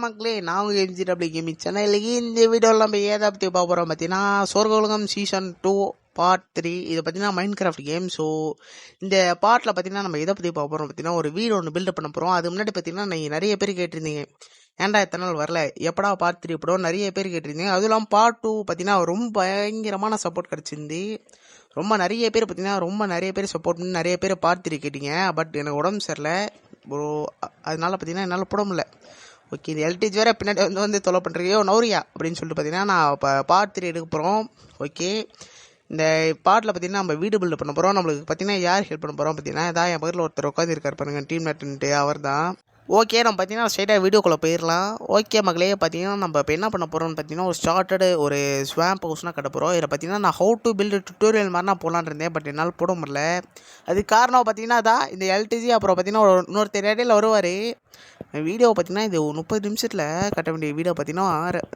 மக்களே, நான் உங்கள் MGW கேமிங் சேனலுக்கு இந்த வீடியோவில் நம்ம ஏதை பற்றி பார்க்க போகிறோம் பார்த்தீங்கன்னா, சொர்க்கோலகம் சீசன் 2 பார்ட் 3. இது பார்த்தீங்கன்னா மைண்ட் கிராஃப்ட் கேம். ஸோ இந்த பார்ட்டில் பார்த்தீங்கன்னா நம்ம எதை பற்றி பார்க்க போகிறோம் பார்த்தீங்கன்னா, ஒரு வீடு ஒன்று பில்டப் பண்ண போகிறோம். அது முன்னாடி பார்த்தீங்கன்னா நீங்கள் நிறைய பேர் கேட்டிருந்தீங்க, ஏன்டா எத்தனை நாள் வரல, எப்படா பார்ட் 3 இப்படி நிறைய பேர் கேட்டிருந்தீங்க. அதுவும் இல்லாமல் பார்ட் 2 பார்த்தீங்கன்னா ரொம்ப பயங்கரமான சப்போர்ட் கிடச்சிருந்து. நிறைய பேர் பார்த்தீங்கன்னா நிறைய பேர் சப்போர்ட் பண்ணி நிறைய பேர் பார்ட் 3 கேட்டிங்க. பட் எனக்கு உடம்பு சரியில்லை ப்ரோ, அதனால பார்த்தீங்கன்னா என்னால் போட முடியல. ஓகே, இந்த எல்டிஜி வேறு பின்னாடி வந்து தொலை பண்ணுறீங்க நௌரியா அப்படின்னு சொல்லிட்டு பார்த்தீங்கன்னா நான் இப்போ பார்ட் 3 எடுக்க போகிறோம். ஓகே, இந்த பார்ட்டில் பார்த்தீங்கன்னா நம்ம வீடு பில்டு பண்ண போகிறோம். நம்மளுக்கு பார்த்தீங்கன்னா யார் ஹெல்ப் பண்ண போகிறோம் பார்த்தீங்கன்னா, இதான் என் பக்கத்தில் ஒருத்தர் உட்காந்து இருக்கார் பாருங்க, டீம் மேட்டுன்ட்டு, அவர் தான். ஓகே, நம்ம பார்த்தீங்கன்னா ஸ்ட்ரைட்டாக வீடியோக்குள்ளே போயிடலாம். ஓகே மக்களே, பார்த்தீங்கன்னா நம்ம இப்போ என்ன பண்ண போகிறோம்னு பார்த்தீங்கன்னா, ஒரு ஸ்டார்டடு ஒரு ஸ்வாம்ப் ஹவுஸ்னால் கட்ட போகிறோம். இதில் பார்த்தீங்கன்னா நான் ஹவு டு பில்டு டுட்டோரியல் மாதிரி நான் போடலான்னு இருந்தேன், பட் என்னால் போட முடியல. அதுக்கு காரணம் பார்த்தீங்கன்னா தான் இந்த எல்டிஜி, அப்புறம் பார்த்தீங்கன்னா இன்னொருத்தர் இடையில வருவார். வீடியோ பார்த்தீங்கன்னா இது 30 நிமிஷத்தில் கட்ட வேண்டிய வீடியோ பார்த்தீங்கன்னா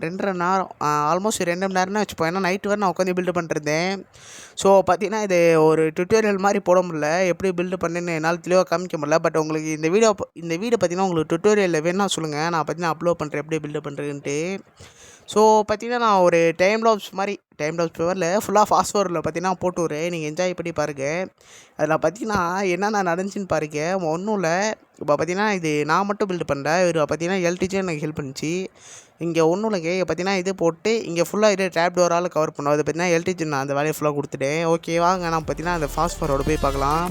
2.5 மணி நேரம், ஆல்மோஸ்ட் 2 மணி நேரம்னு வச்சுப்போம். ஏன்னா நைட்டு வரை நான் உட்காந்து பில்டு பண்ணிருந்தேன். ஸோ பார்த்தீங்கன்னா இது ஒரு டுட்டோரியல் மாதிரி போட முடியல, எப்படி பில்டு பண்ணுன்னு என்னால் தெளிவாக காமிக்க முடியல. பட் உங்களுக்கு இந்த வீடியோ பார்த்தீங்கன்னா உங்களுக்கு டுட்டோரியலில் வேணா சொல்லுங்கள், நான் பார்த்தீங்கன்னா அப்லோட் பண்ணுறேன் எப்படி பில்டு பண்ணுறேன்ட்டு. ஸோ பார்த்தீங்கன்னா நான் ஒரு டைம் லாப்ஸ் பேவரில் ஃபுல்லாக ஃபாஸ்ட் ஃபார்வர்டில் பார்த்தீங்கன்னா போட்டு வரேன், நீங்கள் என்ஜாய் பண்ணி பாருங்கள். அதில் பார்த்தீங்கன்னா என்னென்ன நடந்துச்சுன்னு பாருங்கள். ஒன்றும் இல்லை, இப்போ பார்த்தீங்கன்னா இது நான் மட்டும் பில்டு பண்ணுறேன், இவர் பார்த்தீங்கன்னா எல்டிஜே எனக்கு ஹெல்ப் பண்ணிச்சு. இங்கே ஒன்றும் இல்லைங்க, பார்த்தீங்கன்னா இது போட்டு இங்கே ஃபுல்லாக இது டேப் டோரால் கவர் பண்ணுவோம். அது பார்த்தீங்கன்னா எல்டிஜி நான் அந்த வேலையை ஃபுல்லாக கொடுத்துட்டேன். ஓகே வாங்க, நான் பார்த்தீங்கன்னா அந்த ஃபாஸ்ட் ஃபார்வர்டு போய் பார்க்கலாம்.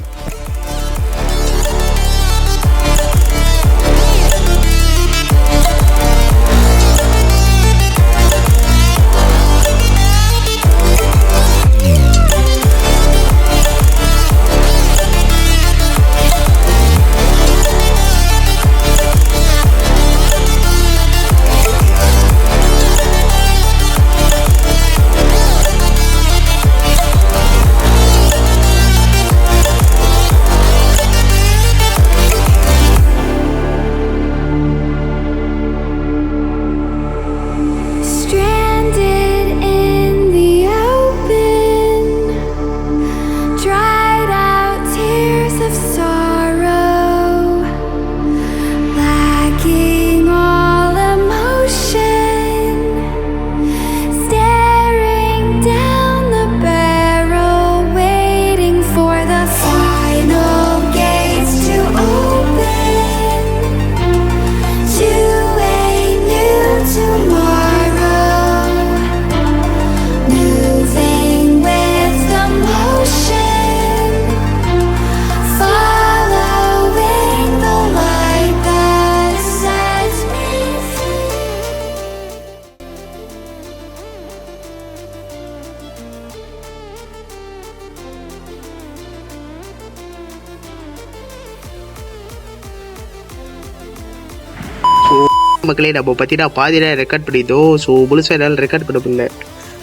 மக்களே, நம்ம பார்த்தீங்கன்னா பாதியில் ரெக்கார்ட் பண்ணிட்டோம். ஸோ முழுசாக என்னால் ரெக்கார்ட் பண்ண முடியல.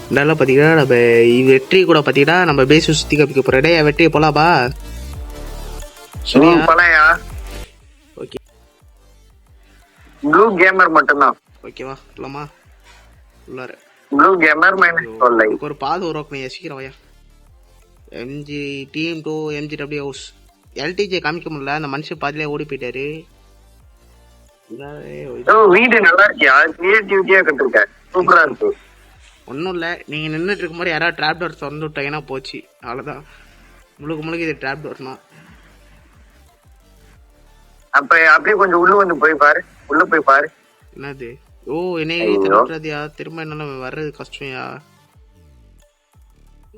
அதனால பார்த்தீங்கன்னா நம்ம வெற்றி கூட பார்த்தீங்கன்னா நம்ம பேச சுற்றி காமிக்க போகிறேன். வெற்றி போலாமா? சரியா? ஓகே, ப்ளூ கேமர் மட்டும்தான். ஓகேவா, போலாமா? உள்ளார ப்ளூ கேமர் மைனஸ் ஒரு பாது உருவாக்கணும். சீக்கிரம் வாயா. MG team 2 MGW house. LDJ காமிக்க முடியல, அந்த மனுஷன் பாதியிலே ஓடி போயிட்டாரு. வீடு நல்லா இருக்கியா? கிரியேட்டிவிட்டியா கட்டிருக்க, சூப்பரா இருக்கு. ஒன்றும் இல்லை, நீங்கள் நின்றுட்டு இருக்கும் போது யாராவது ட்ராப் டோர் திறந்து விட்டாங்கன்னா போச்சு, அவ்வளோதான். முழுக்க இது ட்ராப் டோர்னா. அப்ப அப்படியே கொஞ்சம் உள்ள போய் பாரு. என்னது? ஓ, என்னையே திறக்கிறதுயா, திரும்ப என்னால வர்றது கஷ்டம்யா.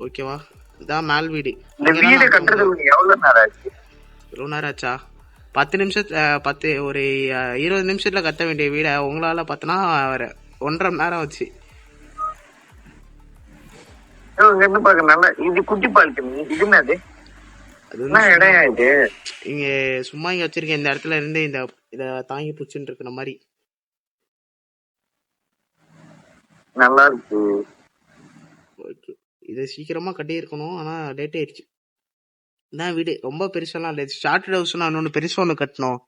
ஓகேவா, இதான் மேல் வீடு. இந்த வீடு கட்டுறதுக்கு எவ்வளவு நேரம் ஆச்சா? 10 நிமிஷத்துல ஒரு 20 நிமிஷத்துல கத்த வேண்டிய வீடை உங்களால பார்த்தனா 1.5 மணி நேரம் ஆச்சு. நல்லா இது குட்டி பால்கனி. இது என்னது? இங்க சும்மா இங்க வச்சிருக்கேன், இந்த இடத்துல இருந்து இத தாங்கி பிடிச்சுட்டு இருக்கிற மாதிரி. நல்லா இருக்கு. ஓகே, இதை சீக்கிரமா கட்டி இருக்கணும், ஆனா லேட் ஆயிடுச்சு. இதான் வீடு, ரொம்ப பெருசெல்லாம் இல்லை. ஸ்டார்டட் ஹவுஸ்னா இன்னொன்று பெருசா ஒன்று கட்டணும்.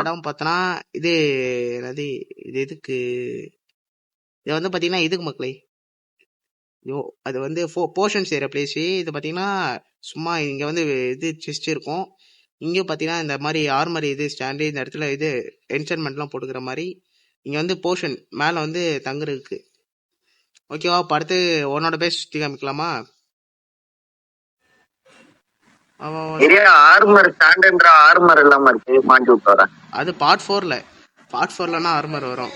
இடம் பார்த்தனா இது என்னது, இது எதுக்கு, இது வந்து பாத்தீங்கன்னா இதுக்கு மக்களே, அது வந்து போர்ஷன் செய்யற பிளேஸ். இது பாத்தீங்கன்னா சும்மா இங்க வந்து இது செஸ்ட் இருக்கும், இங்கேயும் பார்த்தீங்கன்னா இந்த மாதிரி ஆர்மர் இது ஸ்டாண்டு இந்த இடத்துல இது என்சன்மெண்ட்லாம் போட்டுக்கிற மாதிரி இங்கே வந்து போர்ஷன் மேலே வந்து தங்குறதுக்கு. ஓகேவா, இப்போ அடுத்து உன்னோட பேஸ் சுற்றி காமிக்கலாமா? ஆர்மர் ஸ்டாண்டுன்ற ஆர்மர் இல்லாம இருக்கு, மாட்டி விட்டு அது பார்ட் 4ல. பார்ட் 4லனா ஆர்மர் வரும்.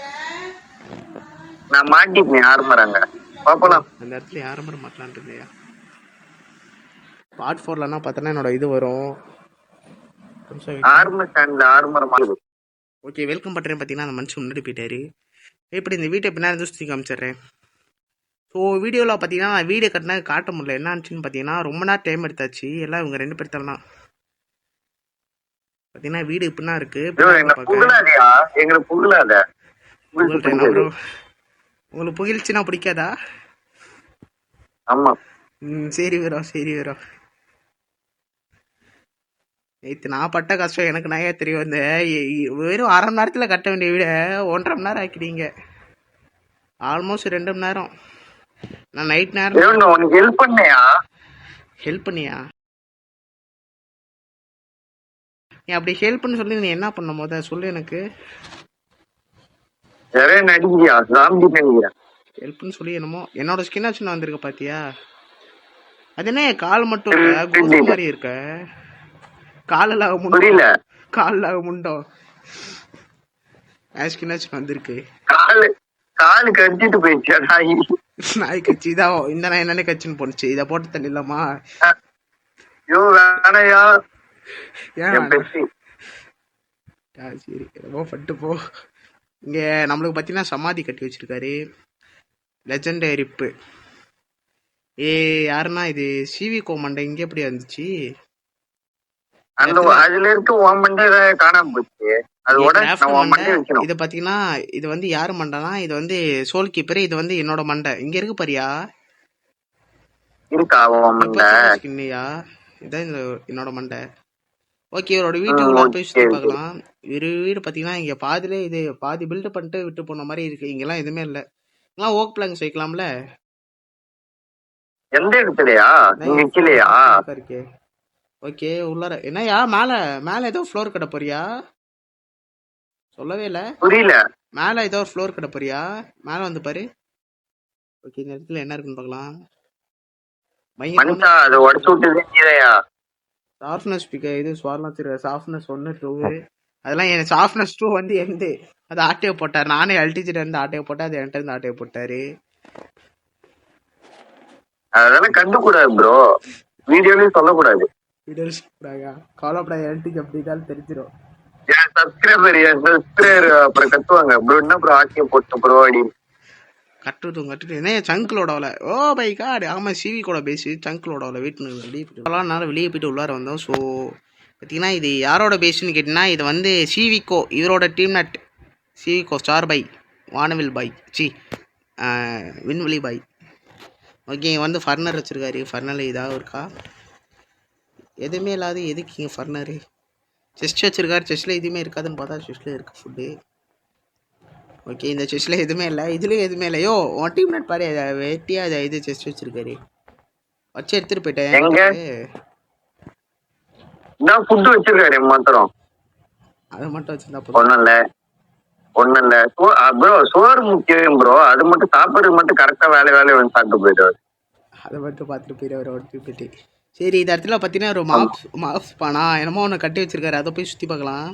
நான் மாட்டிப்பேன் ஆர்மர் அங்க பாப்பலாம். அந்த இடத்துல ஆர்மர் மாட்டலான் இல்லையா? பார்ட் 4லனா பார்த்தனா என்னோட இது வரும். ஆர்மர் ஸ்டாண்ட்ல ஆர்மர் மாட்டு. ஓகே, வெல்கம் பண்றேன். பார்த்தீங்கன்னா அந்த மனுஷன் முன்னாடி போயிட்டாரு. இப்படி இந்த வீட்டை பின்னாடி இருந்து சுற்றி காமிச்சிடுறேன். ஸோ வீடியோவில் பார்த்தீங்கன்னா நான் வீடியோ கட்டினா காட்ட முடியல. என்ன ஆச்சுன்னு பார்த்தீங்கன்னா ரொம்ப நேரம் டைம் எடுத்தாச்சு. எல்லாம் இவங்க 2 பேர் தரலாம். பார்த்தீங்கன்னா வீடு இப்படின்னா இருக்கு. உங்களுக்கு புகிழ்ச்சினா பிடிக்காதா? ஆமா. சரி வரோம், சரி வரோம். நேற்று நான் பட்ட கஷ்டம் எனக்கு நிறைய தெரியும். இந்த வெறும் 1/2 மணி நேரத்தில் கட்ட வேண்டிய வீட 1.5 மணி நேரம் ஆக்கிட்டீங்க. ஆல்மோஸ்ட் 2 மணி நேரம். நான் நைட் நேரம் உனக்கு ஹெல்ப் பண்ணியா? நீ அப்படி ஹெல்ப்னு சொல்லி நீ என்ன பண்ண போத சொல்லு எனக்கு. ஹெல்ப்னு சொல்லி என்னமோ என்னோட ஸ்கின் ஆச்சு வந்திருக்க பாத்தியா? அது என்ன கால் மட்டும் கோசு மாதிரி இருக்க? காலில் முண்டோ ஸ்கின் ஆச்சு வந்திருக்கு. காலு கடிச்சிட்டு போயிடுச்சு. நாய் கட்சி இதான் இந்த நாய் என்னன்னு கட்சின்னு போனுச்சு. இதை போட்டு தள்ளிடலாமா? சரி ரொம்ப பட்டு போ. இங்க நம்மளுக்கு பார்த்தீங்கன்னா சமாதி கட்டி வச்சிருக்காரு. லெஜெண்டரி ரிப்பு. யாருன்னா இது சிவி கோமண்டை. இங்க எப்படி வந்துச்சு? அதுல இருக்கு ஓமண்டே காணாம போச்சு. இது பாத்தீங்கன்னா இது வந்து யாரு மண்டைனா இது வந்து சோல் கீப்பர். இது வந்து என்னோட மண்டை. இங்க இருக்கு பாரியா? இல்லையா? இதான் என்னோட மண்டை. ஓகே, இவரோட வீட்டுக்குள்ள போய் சுத்தி பார்க்கலாம். இவரு வீடு பாத்தீங்கன்னா இங்க பாதிலே இது பாதி பில்டு பண்ணிட்டு விட்டு போன மாதிரி இருக்கு. இங்கெல்லாம் எதுவுமே இல்ல. இங்கெல்லாம் ஓக் பிளாங்ஸ் வைக்கலாம்ல. எந்த இடத்துலயா? இருக்கே. ஓகே, உள்ளார என்னயா மேல ஏதோ ஃப்ளோர் கட்ட போறியா? சொல்லவே இல்ல. புரியல. மேல ஏதோ ஒரு ஃப்ளோர் கட்ட போறியா? மேல வந்து பாரு. ஓகே, இந்த இடத்துல என்ன இருக்குன்னு பார்க்கலாம். சாஃப்ட்னஸ் பிக்க இது ஸ்வார்லாம் தெரியாது. சாஃப்ட்னஸ் 1 2 அதெல்லாம் என் சாஃப்ட்னஸ் 2 வந்து எந்த அது ஆட்டையை போட்டார். நானே அல்டிஜிட் இருந்து ஆட்டையை போட்டேன். அது என்கிட்ட இருந்து ஆட்டையை போட்டாரு. அதெல்லாம் கண்டுக்கூடாது ப்ரோ. வீடியோலயும் சொல்லக்கூடாது. வீடியோல சொல்லக்கூடாதா? கவலைப்படாத, எல்டிஜி அப்படிதான் தெரிஞ்சிடும். அப்புறம் கட்டுவாங்க ப்ரோ. என்ன ப்ரோ ஆட்டையை போட்டு ப்ரோ அடி கட்டுட்டு என்ன சங்கிலோடவல. ஓ பை காட். ஆமா, சிவி கூட பேசி சங்கிலோடவல வீட்டுனால வெளியே போயிட்டு உள்ளார வந்தோம். ஸோ பார்த்தீங்கன்னா இது யாரோட பேஸ்ன்னு கேட்டிங்கன்னா இது வந்து சிவிகோ. இவரோட டீம் நட் சிவிகோ ஸ்டார் பை வானவில் பாய் விண்வெளி பாய். ஓகே, இங்கே வந்து ஃபர்னர் வச்சுருக்காரு. ஃபர்னரில் இதாக இருக்கா? எதுவுமே இல்லாத எதுக்கு இங்கே ஃபர்னரு? செஸ்ட் வச்சுருக்காரு. செஸ்ட்டில் எதுவுமே இருக்காதுன்னு பார்த்தா செஸ்ட்டில் இருக்குது ஃபுட்டு. ஓகே, இந்த செஸ்ட்டில் எதுவுமே இல்லை. இதுலேயும் எதுவுமே இல்லை. யோ உன் டீம் நட் பாரு. அதை வெட்டியாக அதை இது செஸ்ட் வச்சுருக்காரு. வச்சு எடுத்துகிட்டு போயிட்டேன். ஃபுட்டு வச்சிருக்காரு மாத்திரம். அதை மட்டும் வச்சிருந்தா ஒன்னும் இல்ல ப்ரோ. சோறு முக்கியம் ப்ரோ. அது மட்டும் சாப்பிட்றது மட்டும் கரெக்டா வேலை வந்து சாப்பிட்டு போயிடுவாரு. அதை மட்டும் பார்த்துட்டு போயிடுவார் ஓட்டு போயிட்டு. சரி, இந்த இடத்துல பார்த்தீங்கன்னா ஒரு மாப்ஸ் பானா என்னமோ ஒன்று கட்டி வச்சிருக்காரு. அதை போய் சுற்றி பார்க்கலாம்.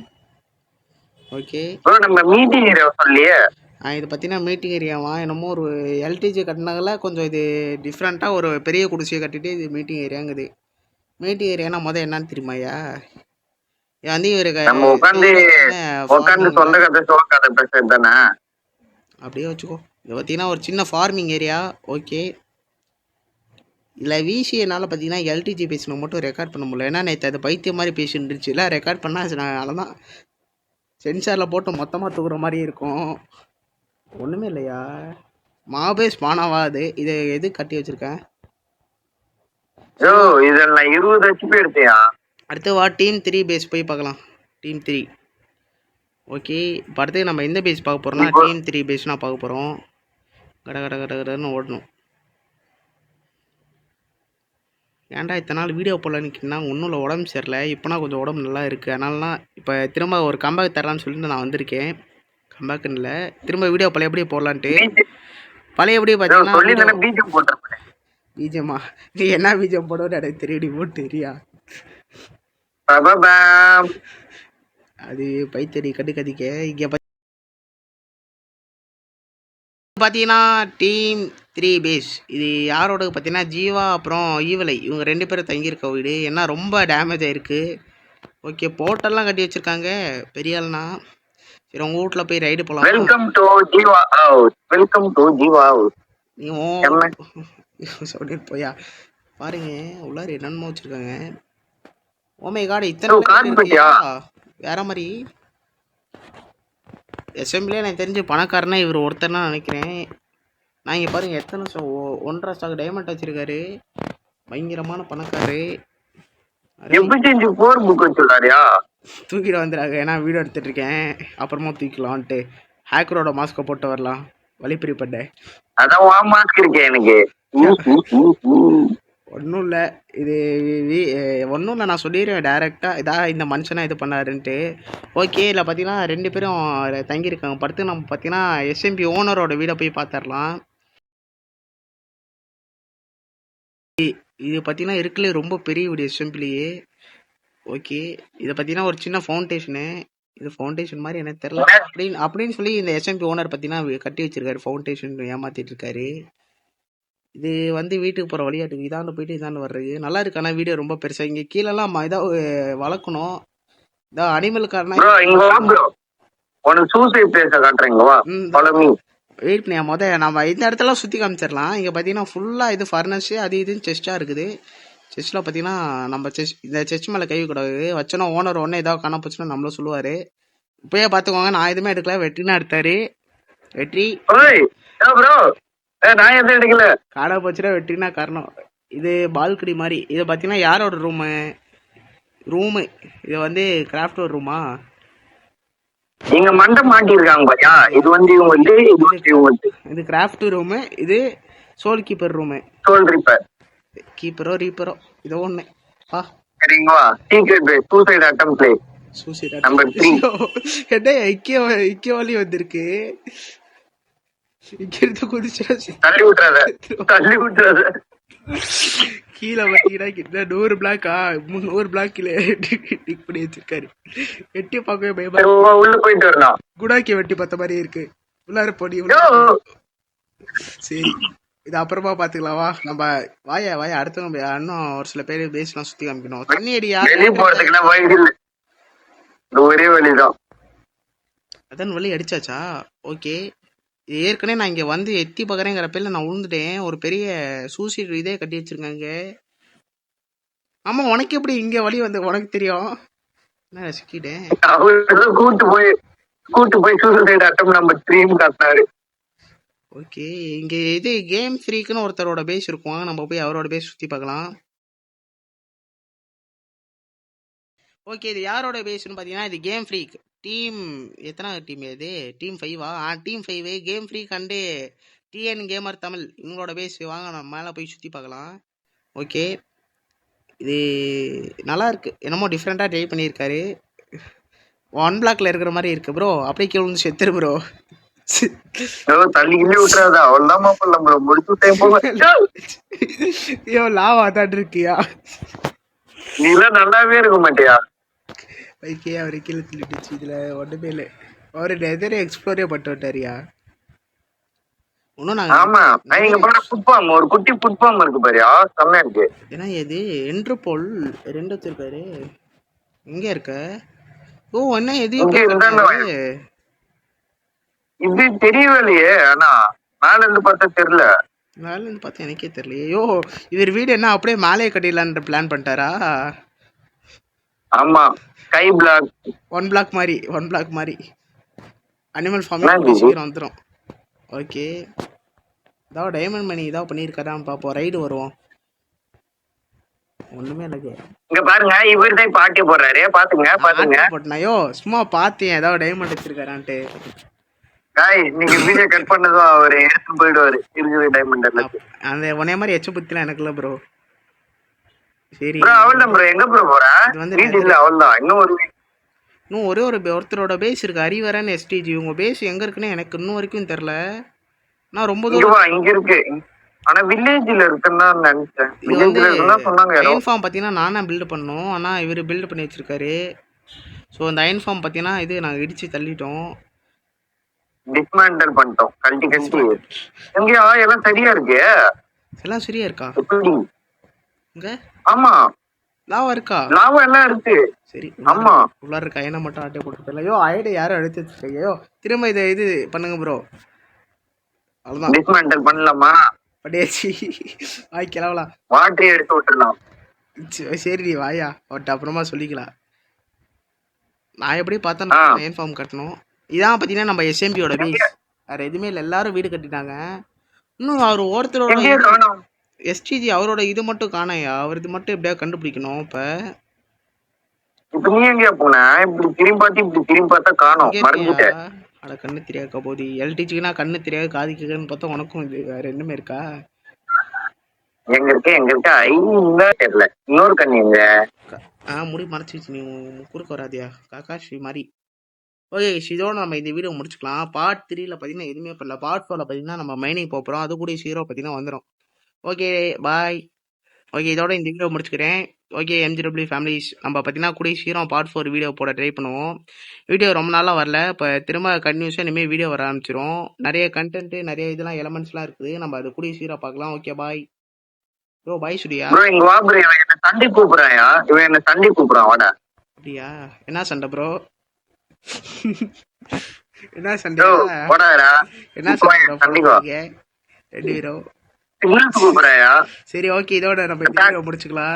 ஓகே ப்ரோ, நம்ம மீட்டிங் ஏரியா சொல்லியே. இது பார்த்தீங்கன்னா மீட்டிங் ஏரியாவா? என்னமோ ஒரு எல்டிஜி கட்டினால கொஞ்சம் இது டிஃப்ரெண்ட்டாக ஒரு பெரிய குடிசையை கட்டிட்டு இது மீட்டிங் ஏரியாங்குது. மீட்டிங் ஏரியானா முதல் என்னன்னு தெரியுமாயா? இது வந்து இவருக்கு அப்படியே வச்சுக்கோ. இது பார்த்தீங்கன்னா ஒரு சின்ன ஃபார்மிங் ஏரியா. ஓகே, இல்லை விசி என்னால் பார்த்தீங்கன்னா எல்டிஜி பேசின மட்டும் ரெக்கார்ட் பண்ண முடியல. ஏன்னா நேற்று அது பைத்தியம் மாதிரி பேசிட்டுருச்சு. இல்லை ரெக்கார்ட் பண்ணால் அதனால தான் சென்சாரில் போட்டு மொத்தமாக தூக்குற மாதிரி இருக்கும். ஒன்றுமே இல்லையா? மாபே ஸ்பானாவா? அது இதை எது கட்டி வச்சுருக்கேன்? அடுத்து வா டீம் 3 பேஸ் போய் பார்க்கலாம். டீம் 3. ஓகே, இப்போ அடுத்து நம்ம எந்த பேஸ் பார்க்க போகிறோம்னா டீம் 3 பேஸ் நான் பார்க்க போகிறோம். கடன்னு ஓடணும். ஏன்டா இத்தனை நாள் வீடியோ போடல நிற்கினா ஒன்றும் இல்லை, உடம்பு சரியில்லை. இப்போனா கொஞ்சம் உடம்பு நல்லா இருக்குது. அதனாலலாம் இப்போ திரும்ப ஒரு கம்பேக் தரலான்னு சொல்லிட்டு நான் வந்திருக்கேன். கம்பேக்குன்னு இல்லை, திரும்ப வீடியோ பழையபடி போடலான்ட்டு. பழையபடி பார்த்தீங்கன்னா பிஜிஎம்மா, நீ என்ன பிஜிஎம் போடுவோன்னு எனக்கு தெரியும், நீ போட்டு தெரியா. அது பைத்தறி கட்டு கதிக்க. இங்கே பார்த்தீங்கன்னா டீம் 3 பேஸ். இது யாரோட பார்த்தீங்கன்னா ஜீவா அப்புறம் ஈவலை, இவங்க 2 பேரும் தங்கியிருக்க வீடு. ஏன்னா ரொம்ப டேமேஜ் ஆகிருக்கு. ஓகே, போட்டெல்லாம் கட்டி வச்சுருக்காங்க பெரிய ஆள்னா. சரி, உங்கள் வீட்டில் போய் ரைடு போகலாம். Welcome to Jeeva house. Welcome to Jeeva house. நீ சொல்லிட்டு போயா பாருங்க உள்ளார என்னென்னமோ வச்சுருக்காங்க. ஓமே காடு இத்தனை வேற மாதிரி எஸ்எம்பிலே எனக்கு தெரிஞ்சு பணக்காரனா இவர் ஒருத்தர்னா நினைக்கிறேன். நான் இங்கே பாருங்கள் எத்தனை 1.5 ஸ்டாக் டைமண்ட் வச்சுருக்காரு. பயங்கரமான பணக்காரு. தூக்கிட்டு வந்துடுறாங்க, ஏன்னா வீடியோ எடுத்துகிட்ருக்கேன். அப்புறமா தூக்கலான்ட்டு ஹேக்கரோட மாஸ்க்கை போட்டு வரலாம். வழிப்பிரிப்பட்டேன் அதான் மாஸ்க் இருக்கேன் எனக்கு. ஒன்றும் இல்லை, இது ஒன்றும் இல்லை, நான் சொல்லிடுவேன் டேரெக்டாக இதாக இந்த மனுஷனாக இது பண்ணாருன்ட்டு. ஓகே, இல்லை பார்த்தீங்கன்னா 2 பேரும் தங்கியிருக்காங்க. படுத்து நம்ம பார்த்தீங்கன்னா எஸ்எம்பி ஓனரோட வீடை போய் பார்த்துடலாம். இது பார்த்தீங்கன்னா இருக்குல்ல ரொம்ப பெரிய வீடு எஸ்எம்பிலேயே. ஓகே, இதை பார்த்தீங்கன்னா ஒரு சின்ன ஃபவுண்டேஷனு. இது ஃபவுண்டேஷன் மாதிரி எனக்கு தெரில அப்படின்னு சொல்லி இந்த எஸ்எம்பி ஓனர் பார்த்தீங்கன்னா கட்டி வச்சிருக்காரு. ஃபவுண்டேஷன் ஏமாற்றிட்டு இருக்காரு. இது வந்து வீட்டுக்கு போகிற வழியாட்டுக்கு இதாண்டு போயிட்டு இதாண்டு வர்றது நல்லா இருக்கு. ஆனால் வீடியோ ரொம்ப பெருசாக இங்கே கீழெல்லாம் இதாக வளர்க்கணும். இதான் அனிமலுக்காரனா வெயிட் பண்ணியா நம்ம இந்த இடத்துல சுற்றி காமிச்சிடலாம். இங்கே பார்த்தீங்கன்னா ஃபுல்லாக இது ஃபர்னஸு அது இதுன்னு செஸ்ட்டாக இருக்குது. செஸ்ட்டில் பார்த்தீங்கன்னா நம்ம இந்த செஸ் மேலே கை கூடாது வச்சோன்னா ஓனர் ஒன்றே ஏதாவது காண போச்சுன்னா நம்மளும் சொல்லுவார். இப்போயே பார்த்துக்கோங்க, நான் எதுவுமே எடுக்கல, வெற்றினா எடுத்தார். வெற்றி நான் எதுவும் எடுக்கல, காணா போச்சுன்னா வெற்றினா காரணம். இது பால்கனி மாதிரி. இதை பார்த்தீங்கன்னா யாரோட ரூமு இது வந்து கிராஃப்ட் ஒரு ரூமா. இங்க மண்டை மாட்டிருக்காங்க பாத்தியா. இது வந்து இது கிராஃப்ட் ரூமு. இது soul keeper room. Soul reaper கீப்பரோ ரீப்பரோ இதோ ஒண்ணு. சரிங்களா. Secret base suicide attempt place suicide number 3. என்ன இக்கேவாலி வந்திருக்கு. இங்கிருந்து குதிச்சா தள்ளி விட்டுறாத. கீழே பார்த்தீங்கன்னா 100 பிளாக்கா 100 பிளாக்கில டிக் பண்ணி வச்சிருக்காரு. வெட்டி பார்க்கவே பயமா உள்ள போயிட்டு வரணும். குடாக்கி வெட்டி பார்த்த மாதிரி இருக்கு. உள்ளார போடி. சரி, இது அப்புறமா பாத்துக்கலாவா. நம்ம வாய அடுத்து நம்ம இன்னும் ஒரு சில பேர் பேசலாம், சுத்தி காமிக்கணும். தண்ணி அடியா ஒரே வழிதான். அதான் வழி அடிச்சாச்சா. ஓகே, ஏற்கனவே நான் இங்க வந்து எத்தி பார்க்கறேங்கிற பேர்ல நான் விழுந்துட்டேன். ஒரு பெரிய சூசைட் இதே கட்டி வச்சிருக்காங்க. ஆமா, உனக்கு எப்படி இங்க வழி வந்து உனக்கு தெரியும்? என்ன சிக்கிட்டேன். கூட்டு போய் சூசைட் அட்டம் நம்பர் 3 காட்டினாரு. ஓகே, இங்க இது கேம் ஃப்ரீக்குன்னு ஒருத்தரோட பேஸ் இருக்கும். நம்ம போய் அவரோட பேஸ் சுத்தி பார்க்கலாம். ஓகே, இது யாரோட பேஸ்னு பார்த்தீங்கன்னா இது கேம் ஃப்ரீக் டீம். எத்தனை டீம் இது? டீம் 5வா? Team 5 game freak and TN gamer Tamil இவங்களோட பேஸ். வாங்க நம்ம மேலே போய் சுற்றி பார்க்கலாம். ஓகே, இது நல்லா இருக்கு, என்னமோ டிஃப்ரெண்ட்டாக ட்ரை பண்ணியிருக்காரு. 1 பிளாக்ல இருக்கிற மாதிரி இருக்கு ப்ரோ. அப்படியே கீழே வந்து செத்துரு ப்ரோ. லாவா தான் இருக்கியா? நல்லாவே இருக்க மாட்டியா? பைக்கே அவரு கீழே தள்ளிடுச்சு. இதுல ஒண்ணுமே இல்லை, அவரு நெதரே எக்ஸ்ப்ளோரே பண்ணிட்டு விட்டாரியா. ஒரு குட்டி புட்பாம் இருக்கு பாரியா, செம்மையா இருக்கு. ஏன்னா இது என்று போல் 2 வச்சிருக்காரு. எங்க இருக்க? ஓ, என்ன எதையும் இது தெரியவில்லையே. ஆனா மேல இருந்து பார்த்தா தெரியல. மேல இருந்து பார்த்தா எனக்கே தெரியலையே. ஐயோ, இவர் வீடு என்ன அப்படியே மேலே கட்டிடலான்ற பிளான் பண்ணிட்டாரா? ஆமா, ஸ்கை பிளாக் 1 பிளாக் மாதிரி அனிமல் ஃபார்மிங் சீக்கிரம் வந்துடும். ஓகே, இதாவது டைமண்ட் மணி இதாக பண்ணியிருக்காரான்னு பார்ப்போம். ரைடு வருவோம். ஒண்ணுமே இல்லைங்க. இங்க பாருங்க, இவர் தான் பாட்டி போடுறாரு. பாத்துங்க போட்டனாயோ, சும்மா பார்த்தேன் ஏதாவது டைமண்ட் வச்சிருக்காரான்ட்டு. நீங்க வீடியோ கட் பண்ணதும் அவரு எடுத்து போயிடுவாரு. இருக்குது டைமண்ட் அந்த உனைய மாதிரி எச்ச புத்திலாம் எனக்கு இல்லை ப்ரோ. சரி ப்ரோ அவள்தான் ப்ரோ. எங்க ப்ரோ போற? இது வந்து வீட்டு இல்ல அவள்தான். இன்னும் ஒரே ஒரு ஒருத்தரோட பேஸ் இருக்கு, ஹரிவரன் எஸ்டிஜி. உங்க பேஸ் எங்க இருக்குன்னு எனக்கு இன்னும் வரைக்கும் தெரியல. நான் ரொம்ப இங்க தூரம் வா, இங்க இருக்கு. ஆனா வில்லேஜ்ல இருக்குன்னு தான் நினைச்சேன். இது வந்து வில்லேஜ்ல இருக்குன்னா சொன்னாங்க யாரோ. அயன் ஃபார்ம் பார்த்தீங்கன்னா நானே பில்டு பண்ணோம், ஆனால் இவர் பில்டு பண்ணி வச்சிருக்காரு. ஸோ அந்த அயன் ஃபார்ம் பார்த்தீங்கன்னா இது நாங்கள் இடிச்சு தள்ளிட்டோம், டிஸ்மேண்டல் பண்ணிட்டோம். கழட்டி கழட்டி எங்கயா எல்லாம் சரியா இருக்கு. எல்லாம் சரியா இருக்கா? எப்படி? இங்க ஆமா, லாவா இருக்கா? லாபம் எல்லாம் இருக்கு. சரி, ஆமா, உள்ளார இருக்க அயனை மட்டும் ஆட்டே போட்டுருக்கல. ஐயோ ஐடி யாரும் எடுத்து வச்சிருக்கீங்க. ஐயோ திரும்ப இதை இது பண்ணுங்க ப்ரோ. அவ்வளோதான், டிஸ்மேண்டல் பண்ணலாமா? படியாச்சு. வாய் கிளவலாம். வாட்டரி எடுத்து விட்டுடலாம். சரி நீ வாயா, அவட்ட அப்புறமா சொல்லிக்கலாம். நான் எப்படி பார்த்தா அயன் ஃபார்ம் கட்டணும். இதான் பார்த்தீங்கன்னா நம்ம எஸ்எம்பியோட பேஸ், வேறு எதுவுமே இல்லை. எல்லாரும் வீடு கட்டிட்டாங்க. இன்னும் அவர் ஒருத்தரோட எஸ்டிஜி அவரோட இது மட்டும் காணையா, அவர் இது மட்டும் எப்படியா கண்டுபிடிக்கணும். இப்ப நீ எங்கயா போன? இப்படி திரும்பி பார்த்தா காணோம். மறந்துட்டேன். அட கண்ணு தெரியாக்கா போதி. எல்டிஜிக்குனா கண்ணு தெரியாது, காது கேட்குன்னு பார்த்தா உனக்கும் இது வேற என்னமே இருக்கா? எங்க இருக்க ஐயா தெரியல. இன்னொரு கண்ணு எங்க? முடி மறைச்சிச்சு, நீ குறுக்க வராதியா காக்காஷி மாதிரி. ஓகே, இதோட நம்ம இந்த வீடியோ முடிச்சுக்கலாம். பார்ட் 3ல பார்த்தீங்கன்னா எதுவுமே பண்ணல. பார்ட் 4ல பார்த்தீங்கன்னா நம்ம மைனிங் போகிறோம், அது கூட 0 பார்த்தீங்கன்னா வந்துடும். Okay bye. ஓகே, இதோட இந்த வீடியோ முடிச்சுக்கிறேன். ஓகே MGW ஃபேமிலிஸ், நம்ம பார்த்தீங்கன்னா கூட 0 பார்ட் 4 வீடியோ போட ட்ரை பண்ணுவோம். வீடியோ ரொம்ப நாளாக வரல, இப்போ திரும்ப கண்டினியூஸாக இனிமேல் வீடியோ வர ஆரம்பிச்சிடும். நிறைய கண்டென்ட்டு நிறைய இதெல்லாம் எலமெண்ட்ஸ்லாம் இருக்குது, நம்ம அது கூட 0 பார்க்கலாம். Okay bye bro. பாய் சுடியா. ப்ரோ இங்க வா ப்ரோ. இவன் என்ன சண்டை கூப்பிடுறான் வாடா. அப்படியா? என்ன சண்டை ப்ரோ? என்ன சண்டை? என்ன சண்டை? 2 பேரும் கூப்பிடுறாயா? சரி ஓகே, இதோட நம்ம முடிச்சுக்கலாம்.